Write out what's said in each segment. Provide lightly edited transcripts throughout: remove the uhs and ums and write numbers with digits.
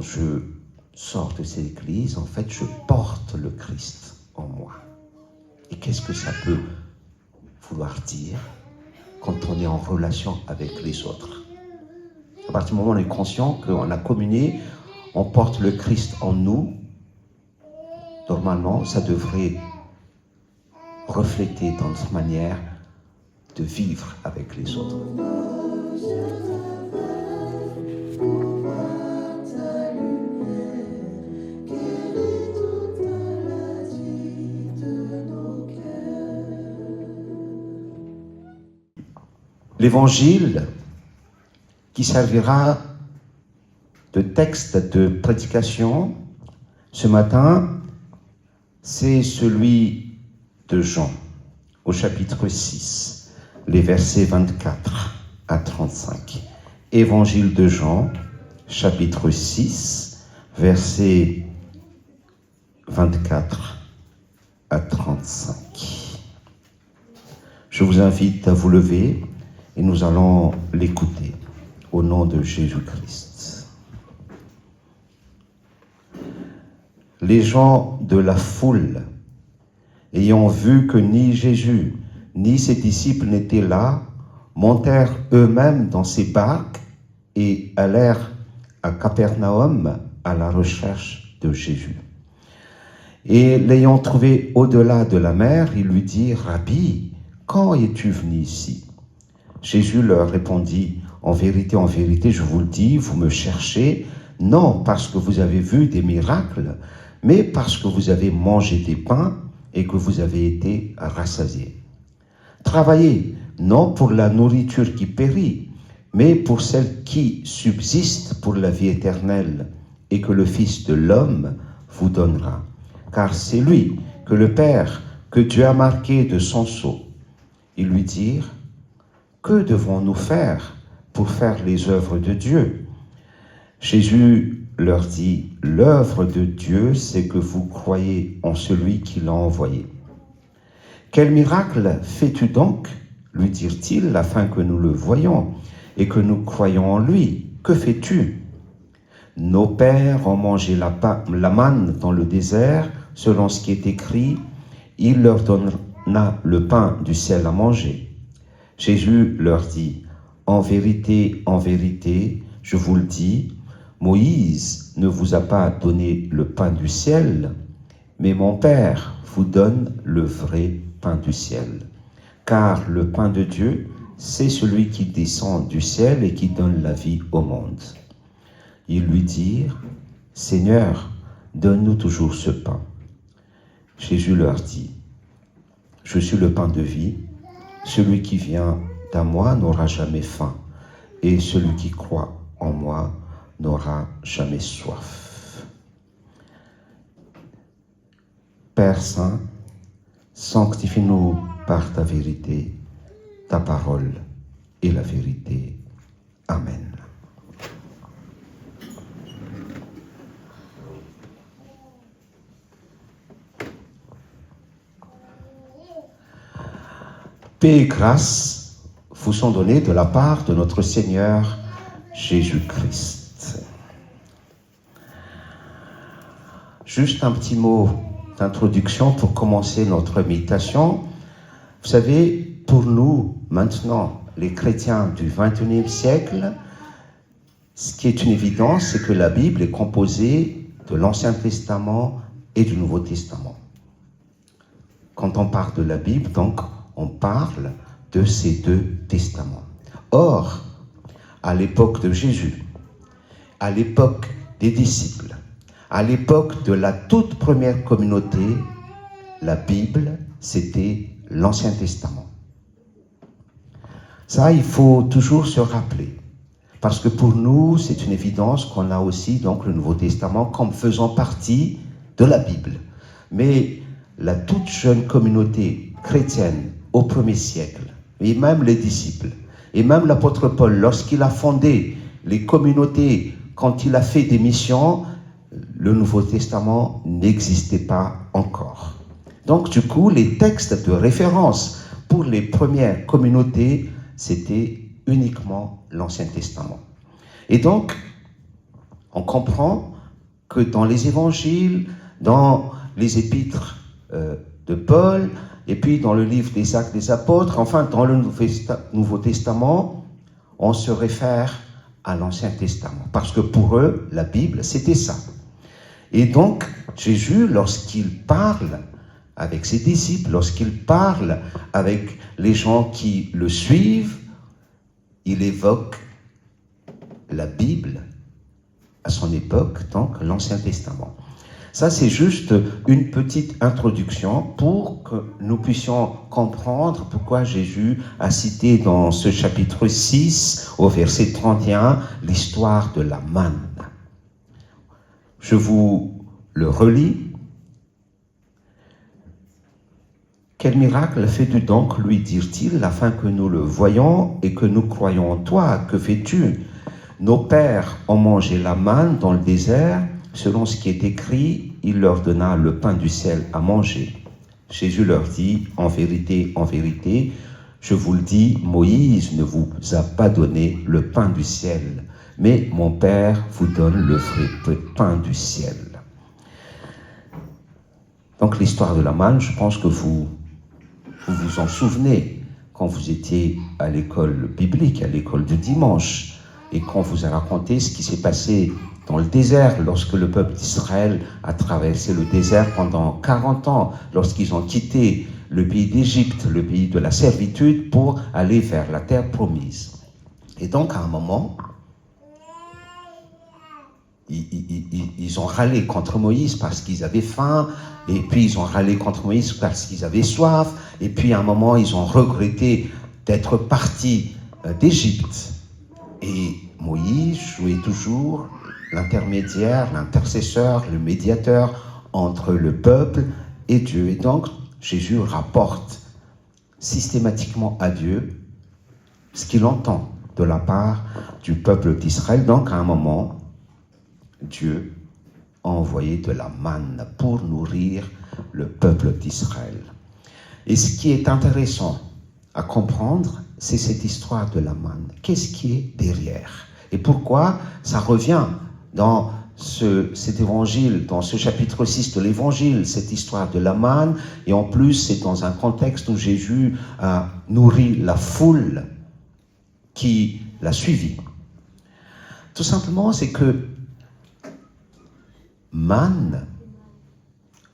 quand je sors de cette église, en fait, je porte le Christ en moi. Et qu'est-ce que ça peut vouloir dire quand on est en relation avec les autres? À partir du moment où on est conscient qu'on a communié, on porte le Christ en nous, normalement, ça devrait refléter dans notre manière de vivre avec les autres. L'évangile qui servira de texte de prédication ce matin, c'est celui de Jean, au chapitre 6, les versets 24 à 35. Évangile de Jean, chapitre 6, versets 24 à 35. Je vous invite à vous lever et nous allons l'écouter au nom de Jésus-Christ. Les gens de la foule, ayant vu que ni Jésus ni ses disciples n'étaient là, montèrent eux-mêmes dans ces barques et allèrent à Capernaum à la recherche de Jésus. Et l'ayant trouvé au-delà de la mer, ils lui dirent « Rabbi, quand es-tu venu ici ?» Jésus leur répondit « en vérité, je vous le dis, vous me cherchez, non parce que vous avez vu des miracles, mais parce que vous avez mangé des pains et que vous avez été rassasiés. Travaillez, non pour la nourriture qui périt, mais pour celle qui subsiste pour la vie éternelle, et que le Fils de l'homme vous donnera. Car c'est lui que le Père, que Dieu a marqué de son sceau. » Ils lui dirent « Que devons-nous faire pour faire les œuvres de Dieu ?» Jésus leur dit « L'œuvre de Dieu, c'est que vous croyez en celui qui l'a envoyé. » « Quel miracle fais-tu donc ?» lui dirent-ils, afin que nous le voyions et que nous croyions en lui. « Que fais-tu » ? « Nos pères ont mangé la manne dans le désert, selon ce qui est écrit, il leur donna le pain du ciel à manger. » Jésus leur dit « en vérité, je vous le dis, Moïse ne vous a pas donné le pain du ciel, mais mon Père vous donne le vrai pain du ciel. Car le pain de Dieu, c'est celui qui descend du ciel et qui donne la vie au monde. » Ils lui dirent « Seigneur, donne-nous toujours ce pain. » Jésus leur dit « Je suis le pain de vie, celui qui vient à moi n'aura jamais faim, et celui qui croit en moi n'aura jamais soif. » Père Saint, sanctifie-nous par ta vérité, ta parole est la vérité. Amen. Paix et grâce vous sont données de la part de notre Seigneur Jésus-Christ. Juste un petit mot d'introduction pour commencer notre méditation. Vous savez, pour nous, maintenant, les chrétiens du XXIe siècle, ce qui est une évidence, c'est que la Bible est composée de l'Ancien Testament et du Nouveau Testament. Quand on parle de la Bible, donc, on parle de ces deux testaments. Or, à l'époque de Jésus, à l'époque des disciples, à l'époque de la toute première communauté, la Bible, c'était l'Ancien Testament. Ça, il faut toujours se rappeler. Parce que pour nous, c'est une évidence qu'on a aussi donc le Nouveau Testament comme faisant partie de la Bible. Mais la toute jeune communauté chrétienne au premier siècle, et même les disciples, et même l'apôtre Paul, lorsqu'il a fondé les communautés, quand il a fait des missions, le Nouveau Testament n'existait pas encore. Donc du coup, les textes de référence pour les premières communautés, c'était uniquement l'Ancien Testament. Et donc, on comprend que dans les évangiles, dans les épîtres de Paul, et puis dans le livre des Actes des Apôtres, enfin dans le Nouveau Testament, on se réfère à l'Ancien Testament. Parce que pour eux, la Bible, c'était ça. Et donc, Jésus, lorsqu'il parle avec ses disciples, lorsqu'il parle avec les gens qui le suivent, il évoque la Bible à son époque, donc l'Ancien Testament. Ça, c'est juste une petite introduction pour que nous puissions comprendre pourquoi Jésus a cité dans ce chapitre 6, au verset 31, l'histoire de la manne. Je vous le relis. Quel miracle fais-tu donc, lui dirent-ils, afin que nous le voyions et que nous croyions en toi? Que fais-tu? Nos pères ont mangé la manne dans le désert. Selon ce qui est écrit, il leur donna le pain du ciel à manger. Jésus leur dit, en vérité, je vous le dis, Moïse ne vous a pas donné le pain du ciel, mais mon Père vous donne le vrai pain du ciel. Donc l'histoire de la manne, je pense que vous vous en souvenez quand vous étiez à l'école biblique, à l'école du dimanche, et qu'on vous a raconté ce qui s'est passé dans le désert, lorsque le peuple d'Israël a traversé le désert pendant 40 ans, lorsqu'ils ont quitté le pays d'Égypte, le pays de la servitude, pour aller vers la terre promise. Et donc, à un moment, ils ont râlé contre Moïse parce qu'ils avaient faim, et puis ils ont râlé contre Moïse parce qu'ils avaient soif, et puis à un moment, ils ont regretté d'être partis d'Égypte. Et Moïse jouait toujours l'intermédiaire, l'intercesseur, le médiateur entre le peuple et Dieu. Et donc, Jésus rapporte systématiquement à Dieu ce qu'il entend de la part du peuple d'Israël. Donc, à un moment, Dieu a envoyé de la manne pour nourrir le peuple d'Israël. Et ce qui est intéressant à comprendre, c'est cette histoire de la manne. Qu'est-ce qui est derrière? Et pourquoi ça revient dans cet évangile, dans ce chapitre 6 de l'évangile, cette histoire de la manne, et en plus c'est dans un contexte où Jésus a nourri la foule qui l'a suivi. Tout simplement, c'est que manne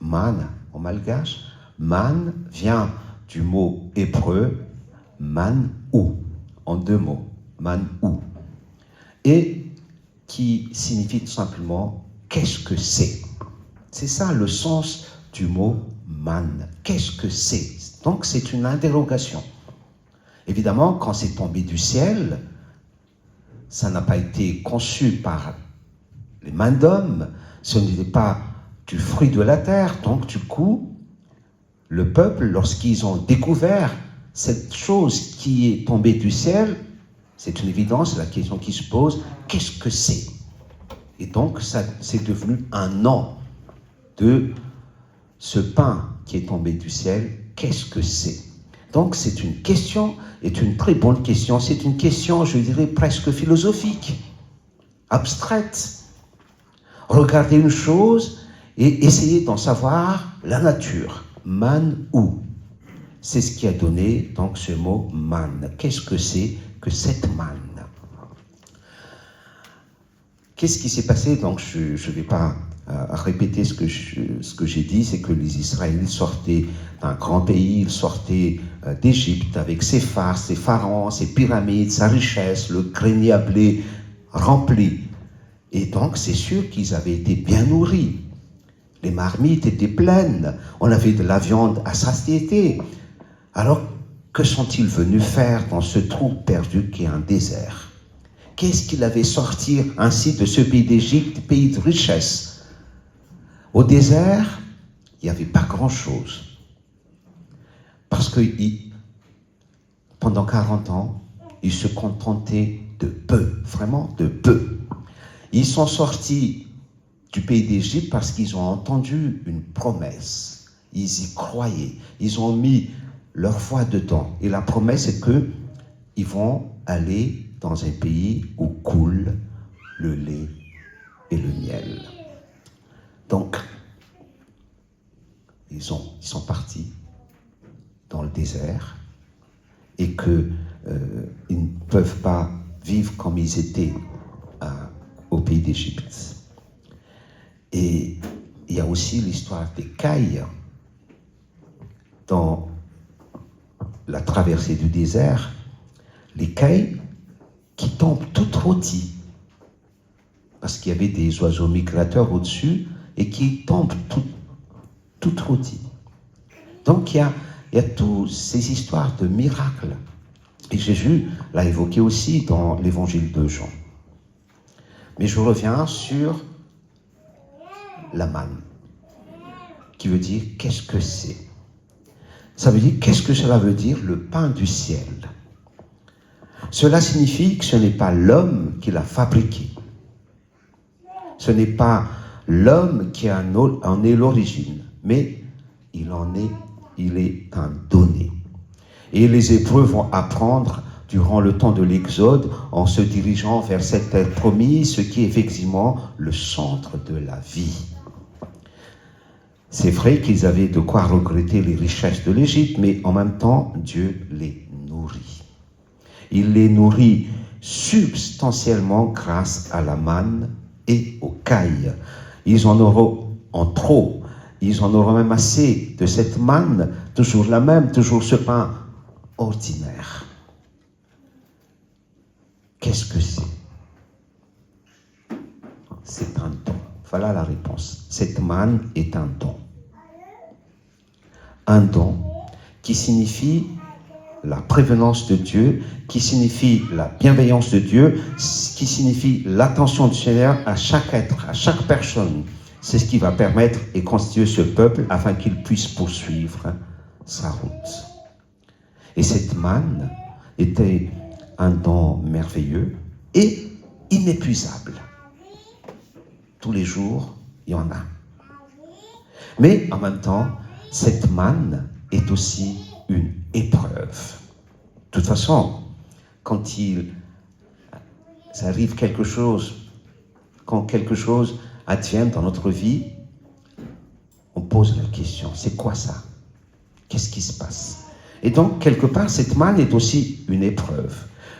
en malgache, manne vient du mot hébreu man-ou, en deux mots, man-ou, et qui signifie tout simplement « qu'est-ce que c'est ?» C'est ça le sens du mot « manne ». Qu'est-ce que c'est? Donc c'est une interrogation. Évidemment, quand c'est tombé du ciel, ça n'a pas été conçu par les mains d'hommes, ce n'était pas du fruit de la terre. Donc du coup, le peuple, lorsqu'ils ont découvert cette chose qui est tombée du ciel, c'est une évidence, la question qui se pose, qu'est-ce que c'est? Et donc, ça, c'est devenu un nom de ce pain qui est tombé du ciel, qu'est-ce que c'est? Donc, c'est une question, est une très bonne question, c'est une question, je dirais, presque philosophique, abstraite. Regardez une chose et essayez d'en savoir la nature. Man-ou. C'est ce qui a donné donc ce mot manne. Qu'est-ce que c'est que cette manne? Qu'est-ce qui s'est passé? Donc je ne vais pas répéter ce que j'ai dit, c'est que les Israélites sortaient d'un grand pays, ils sortaient d'Égypte avec ses phares, ses pharaons, ses pyramides, sa richesse, le grenier à blé rempli. Et donc c'est sûr qu'ils avaient été bien nourris. Les marmites étaient pleines, on avait de la viande à satiété. Alors, que sont-ils venus faire dans ce trou perdu qui est un désert? Qu'est-ce qu'ils avaient sorti ainsi de ce pays d'Égypte, pays de richesse? Au désert, il n'y avait pas grand-chose. Parce que pendant 40 ans, ils se contentaient de peu, vraiment de peu. Ils sont sortis du pays d'Égypte parce qu'ils ont entendu une promesse. Ils y croyaient. Ils ont mis leur foi dedans. Et la promesse est qu'ils vont aller dans un pays où coule le lait et le miel. Donc, ils sont partis dans le désert et qu'ils ne peuvent pas vivre comme ils étaient au pays d'Égypte. Et il y a aussi l'histoire des cailles dans la traversée du désert, les cailles qui tombent toutes rôties parce qu'il y avait des oiseaux migrateurs au-dessus et qui tombent toutes rôties. Donc il y a toutes ces histoires de miracles. Et Jésus l'a évoqué aussi dans l'évangile de Jean. Mais je reviens sur la manne, qui veut dire qu'est-ce que c'est? Ça veut dire qu'est-ce que cela veut dire le pain du ciel? Cela signifie que ce n'est pas l'homme qui l'a fabriqué. Ce n'est pas l'homme qui en est l'origine, mais il est un donné. Et les Hébreux vont apprendre durant le temps de l'Exode, en se dirigeant vers cette terre promise, ce qui est effectivement le centre de la vie. C'est vrai qu'ils avaient de quoi regretter les richesses de l'Égypte, mais en même temps, Dieu les nourrit. Il les nourrit substantiellement grâce à la manne et aux cailles. Ils en auront en trop, ils en auront même assez de cette manne, toujours la même, toujours ce pain ordinaire. Qu'est-ce que c'est? C'est un don. Voilà la réponse. Cette manne est un don. Un don qui signifie la prévenance de Dieu, qui signifie la bienveillance de Dieu, qui signifie l'attention du Seigneur à chaque être, à chaque personne. C'est ce qui va permettre et constituer ce peuple afin qu'il puisse poursuivre sa route. Et cette manne était un don merveilleux et inépuisable. Tous les jours, il y en a. Mais en même temps, cette manne est aussi une épreuve. De toute façon, quand ça arrive quelque chose, quand quelque chose advient dans notre vie, on pose la question, c'est quoi ça? Qu'est-ce qui se passe? Et donc, quelque part, cette manne est aussi une épreuve.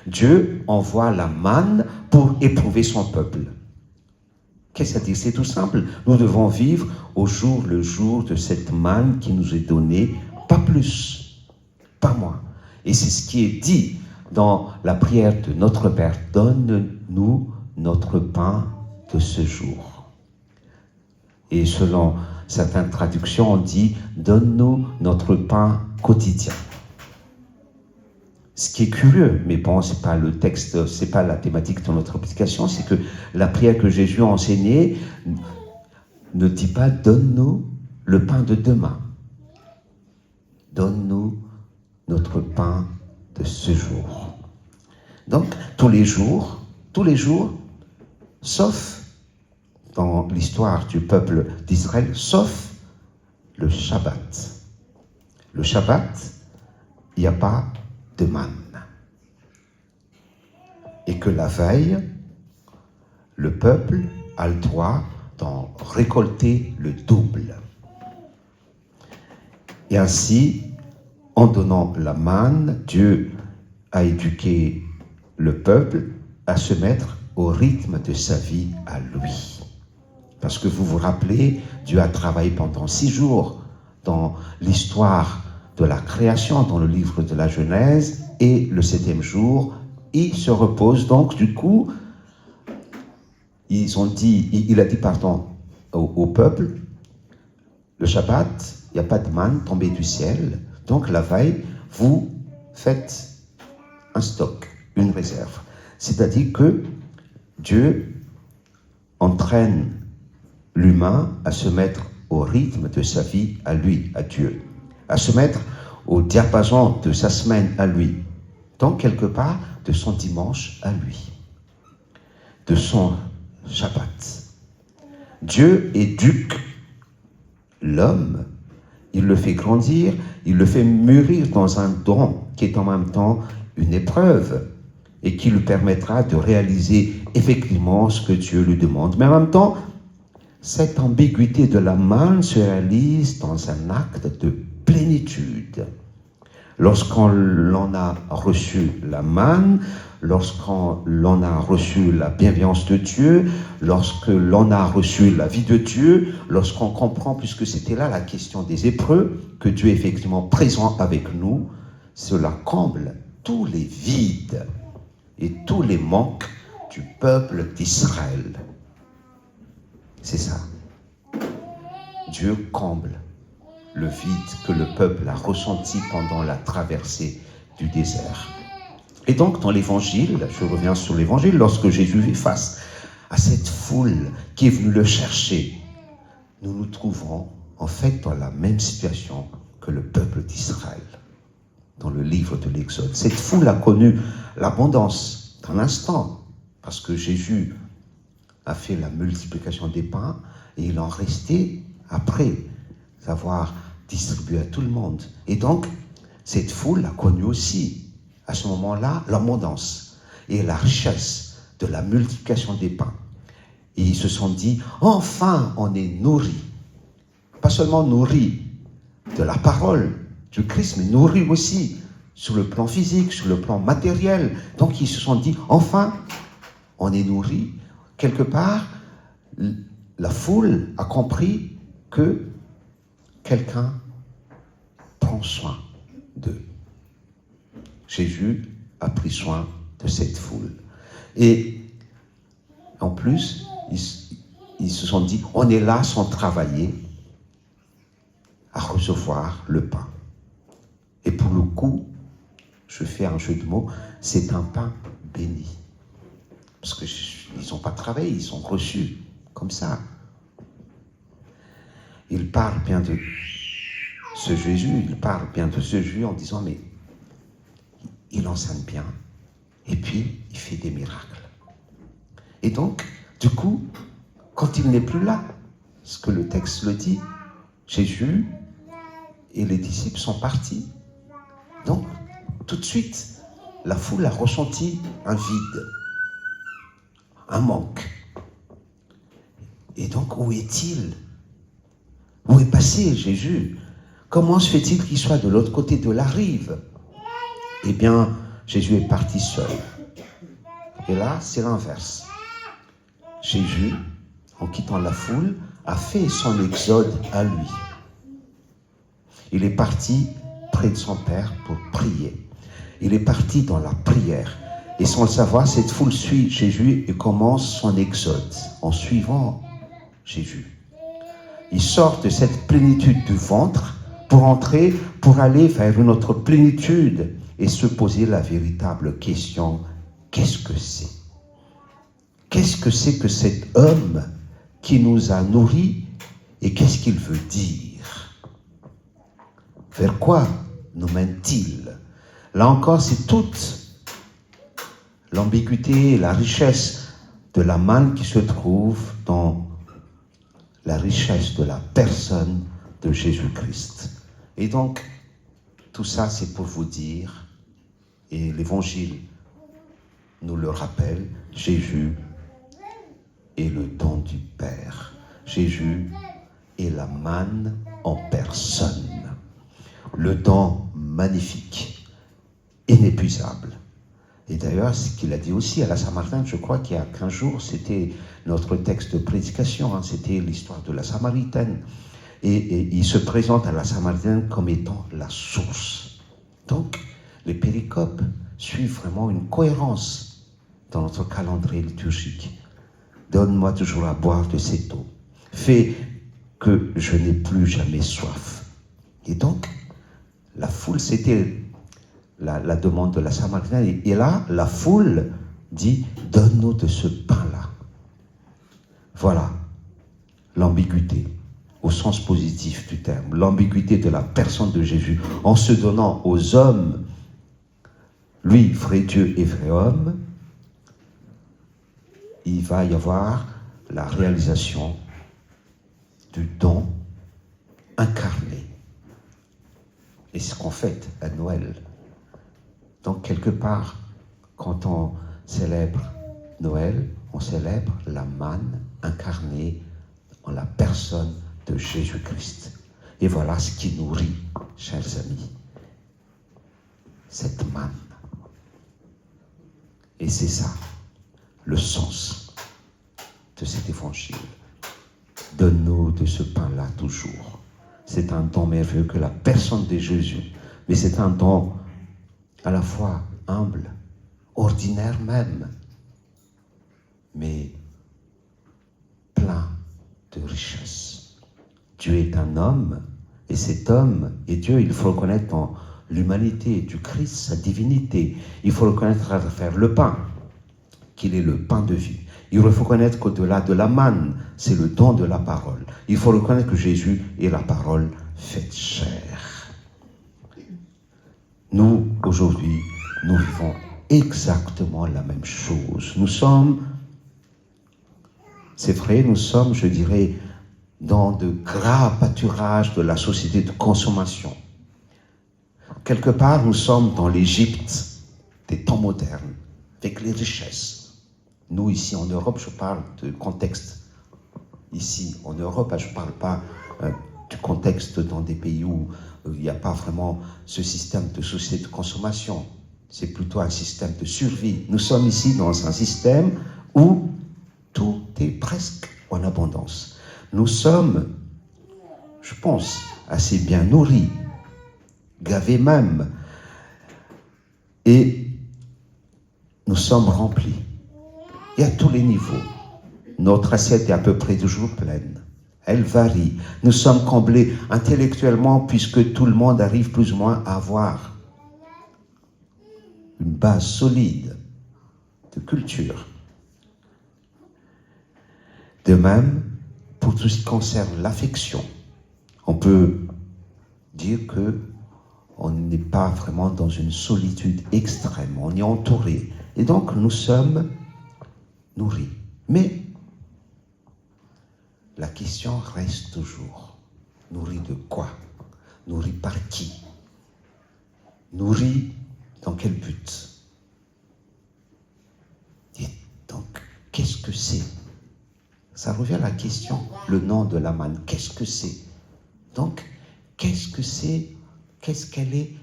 Dieu envoie la manne pour éprouver son peuple. Qu'est-ce que ça dit? C'est tout simple. Nous devons vivre au jour le jour de cette manne qui nous est donnée, pas plus, pas moins. Et c'est ce qui est dit dans la prière de notre Père. Donne-nous notre pain de ce jour. Et selon certaines traductions, on dit donne-nous notre pain quotidien. Ce qui est curieux, mais bon, c'est pas le texte, c'est pas la thématique de notre prédication, c'est que la prière que Jésus a enseignée ne dit pas donne-nous le pain de demain. Donne-nous notre pain de ce jour. Donc, tous les jours, sauf dans l'histoire du peuple d'Israël, sauf le Shabbat. Le Shabbat, il n'y a pas de manne. Et que la veille, le peuple a le droit d'en récolter le double. Et ainsi, en donnant la manne, Dieu a éduqué le peuple à se mettre au rythme de sa vie à lui. Parce que vous vous rappelez, Dieu a travaillé pendant 6 jours dans l'histoire de la création, dans le livre de la Genèse, et le 7e jour, il se repose. Donc, du coup, il a dit au peuple, le Shabbat, il n'y a pas de manne tombée du ciel, donc la veille, vous faites un stock, une réserve. C'est-à-dire que Dieu entraîne l'humain à se mettre au rythme de sa vie à lui, à Dieu, à se mettre au diapason de sa semaine à lui, donc quelque part de son dimanche à lui, de son Shabbat. Dieu éduque l'homme, il le fait grandir, il le fait mûrir dans un don qui est en même temps une épreuve et qui lui permettra de réaliser effectivement ce que Dieu lui demande. Mais en même temps, cette ambiguïté de la manne se réalise dans un acte de plénitude. Lorsqu'on a reçu la manne, lorsqu'on a reçu la bienveillance de Dieu, lorsque l'on a reçu la vie de Dieu, lorsqu'on comprend, puisque c'était là la question des Hébreux, que Dieu est effectivement présent avec nous, cela comble tous les vides et tous les manques du peuple d'Israël. C'est ça. Dieu comble le vide que le peuple a ressenti pendant la traversée du désert. Et donc, dans l'évangile, je reviens sur l'évangile, lorsque Jésus est face à cette foule qui est venue le chercher, nous nous trouvons en fait dans la même situation que le peuple d'Israël, dans le livre de l'Exode. Cette foule a connu l'abondance d'un instant, parce que Jésus a fait la multiplication des pains, et il en restait après avoir distribué à tout le monde. Et donc, cette foule a connu aussi, à ce moment-là, l'abondance et la richesse de la multiplication des pains. Et ils se sont dit, enfin, on est nourris. Pas seulement nourris de la parole du Christ, mais nourris aussi sur le plan physique, sur le plan matériel. Donc, ils se sont dit, enfin, on est nourris. Quelque part, la foule a compris que quelqu'un prend soin d'eux. Jésus a pris soin de cette foule. Et en plus, ils se sont dit, on est là sans travailler à recevoir le pain. Et pour le coup, je fais un jeu de mots, c'est un pain béni. Parce qu'ils n'ont pas travaillé, ils ont reçu comme ça. Il parle bien de ce Jésus, en disant, mais il enseigne bien, et puis il fait des miracles. Et donc, du coup, quand il n'est plus là, ce que le texte le dit, Jésus et les disciples sont partis. Donc, tout de suite, la foule a ressenti un vide, un manque. Et donc, où est-il ? Où est passé Jésus ? Comment se fait-il qu'il soit de l'autre côté de la rive ? Eh bien, Jésus est parti seul. Et là, c'est l'inverse. Jésus, en quittant la foule, a fait son exode à lui. Il est parti près de son Père pour prier. Il est parti dans la prière. Et sans le savoir, cette foule suit Jésus et commence son exode en suivant Jésus. Il sort de cette plénitude du ventre pour aller vers une autre plénitude et se poser la véritable question, qu'est-ce que c'est ? Qu'est-ce que c'est que cet homme qui nous a nourris et qu'est-ce qu'il veut dire ? Vers quoi nous mène-t-il ? Là encore, c'est toute l'ambiguïté et la richesse de la manne qui se trouve dans la richesse de la personne de Jésus-Christ. Et donc, tout ça, c'est pour vous dire, et l'Évangile nous le rappelle, Jésus est le don du Père. Jésus est la manne en personne. Le don magnifique, inépuisable. Et d'ailleurs, ce qu'il a dit aussi à la Samaritaine, je crois qu'il y a 15 jours, c'était notre texte de prédication, c'était l'histoire de la Samaritaine. Et il se présente à la Samaritaine comme étant la source. Donc, les péricopes suivent vraiment une cohérence dans notre calendrier liturgique. Donne-moi toujours à boire de cette eau. Fais que je n'ai plus jamais soif. Et donc, la foule, c'était la demande de la Samaritaine. Et là, la foule dit, donne-nous de ce pain-là. Voilà l'ambiguïté, au sens positif du terme, l'ambiguïté de la personne de Jésus, en se donnant aux hommes, lui, vrai Dieu et vrai homme, il va y avoir la réalisation du don incarné. Et c'est ce qu'on fête à Noël. Donc, quelque part, quand on célèbre Noël, on célèbre la manne incarnée en la personne de Jésus-Christ. Et voilà ce qui nourrit, chers amis, cette manne. Et c'est ça, le sens de cet évangile. Donne-nous de ce pain-là toujours. C'est un don merveilleux que la personne de Jésus, mais c'est un don à la fois humble, ordinaire même, mais plein de richesse. Dieu est un homme, et cet homme est Dieu. Il faut reconnaître dans l'humanité du Christ, sa divinité. Il faut reconnaître à travers le pain, qu'il est le pain de vie. Il faut reconnaître qu'au-delà de la manne, c'est le don de la parole. Il faut reconnaître que Jésus est la parole faite chair. Nous, aujourd'hui, nous vivons exactement la même chose. Nous sommes, c'est vrai, nous sommes, je dirais, dans de graves pâturages de la société de consommation. Quelque part, nous sommes dans l'Égypte des temps modernes, avec les richesses. Nous, ici en Europe, je parle de contexte. Ici, en Europe, je ne parle pas du contexte dans des pays où il n'y a pas vraiment ce système de société de consommation. C'est plutôt un système de survie. Nous sommes ici dans un système où tout est presque en abondance. Nous sommes, je pense, assez bien nourris, gavés même, et nous sommes remplis. Et à tous les niveaux. Notre assiette est à peu près toujours pleine. Elle varie. Nous sommes comblés intellectuellement puisque tout le monde arrive plus ou moins à avoir une base solide de culture. De même, pour tout ce qui concerne l'affection, on peut dire qu'on n'est pas vraiment dans une solitude extrême, on est entouré. Et donc, nous sommes nourris. Mais la question reste toujours, nourris de quoi? Nourris par qui? Nourris dans quel but? Et donc, qu'est-ce que c'est? Ça revient à la question, le nom de la manne, qu'est-ce que c'est? Donc, qu'est-ce que c'est? Qu'est-ce qu'elle est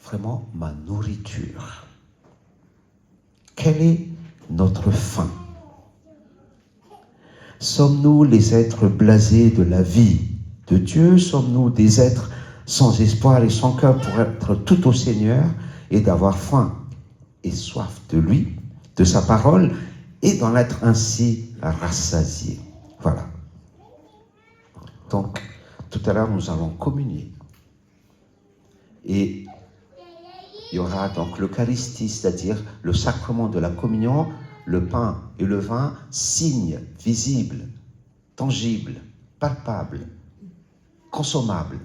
vraiment ma nourriture? Quelle est notre faim? Sommes-nous les êtres blasés de la vie de Dieu? Sommes-nous des êtres sans espoir et sans cœur pour être tout au Seigneur et d'avoir faim et soif de lui, de sa parole, et d'en être ainsi rassasiés? Voilà. Donc, tout à l'heure, nous allons communier. Et il y aura donc l'Eucharistie, c'est-à-dire le sacrement de la communion, le pain et le vin, signes visibles, tangibles, palpables, consommables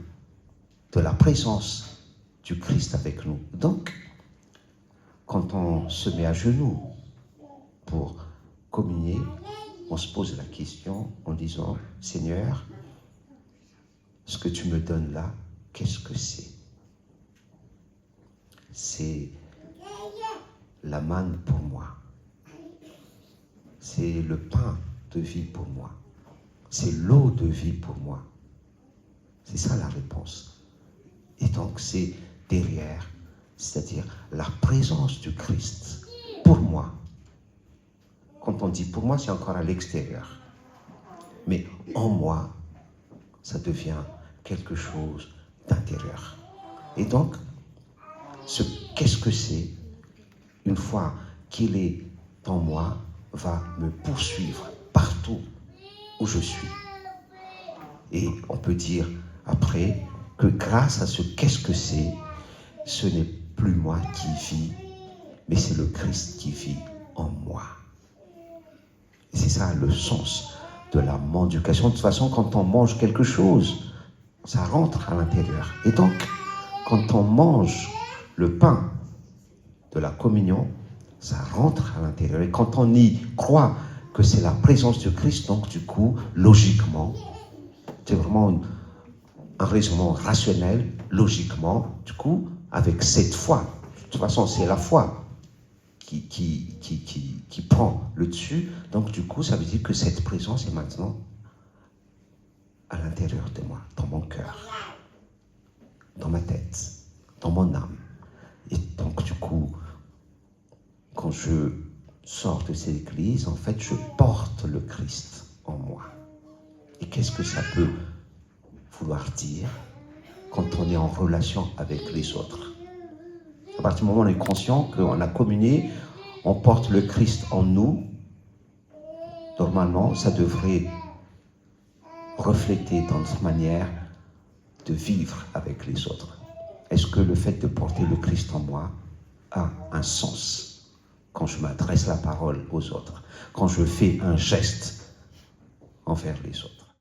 de la présence du Christ avec nous. Donc, quand on se met à genoux pour communier, on se pose la question en disant, Seigneur, ce que tu me donnes là, qu'est-ce que c'est? C'est la manne pour moi. C'est le pain de vie pour moi. C'est l'eau de vie pour moi. C'est ça la réponse. Et donc c'est derrière, c'est-à-dire la présence du Christ pour moi. Quand on dit pour moi, c'est encore à l'extérieur. Mais en moi, ça devient quelque chose d'intérieur. Et donc, qu'est-ce que c'est, une fois qu'il est en moi, va me poursuivre partout où je suis. Et on peut dire après que grâce à ce qu'est-ce que c'est, ce n'est plus moi qui vis, mais c'est le Christ qui vit en moi. Et c'est ça le sens de la mendication. De toute façon, quand on mange quelque chose, ça rentre à l'intérieur. Et donc, quand on mange le pain de la communion, ça rentre à l'intérieur. Et quand on y croit que c'est la présence du Christ, donc du coup, logiquement, c'est vraiment un raisonnement rationnel, logiquement, du coup, avec cette foi. De toute façon, c'est la foi qui prend le dessus. Donc du coup, ça veut dire que cette présence est maintenant à l'intérieur de moi, dans mon cœur, dans ma tête, dans mon âme. Et donc du coup, quand je sors de cette église, en fait, je porte le Christ en moi. Et qu'est-ce que ça peut vouloir dire quand on est en relation avec les autres? À partir du moment où on est conscient qu'on a communié, on porte le Christ en nous, normalement, ça devrait refléter dans notre manière de vivre avec les autres. Est-ce que le fait de porter le Christ en moi a un sens quand je m'adresse la parole aux autres, quand je fais un geste envers les autres?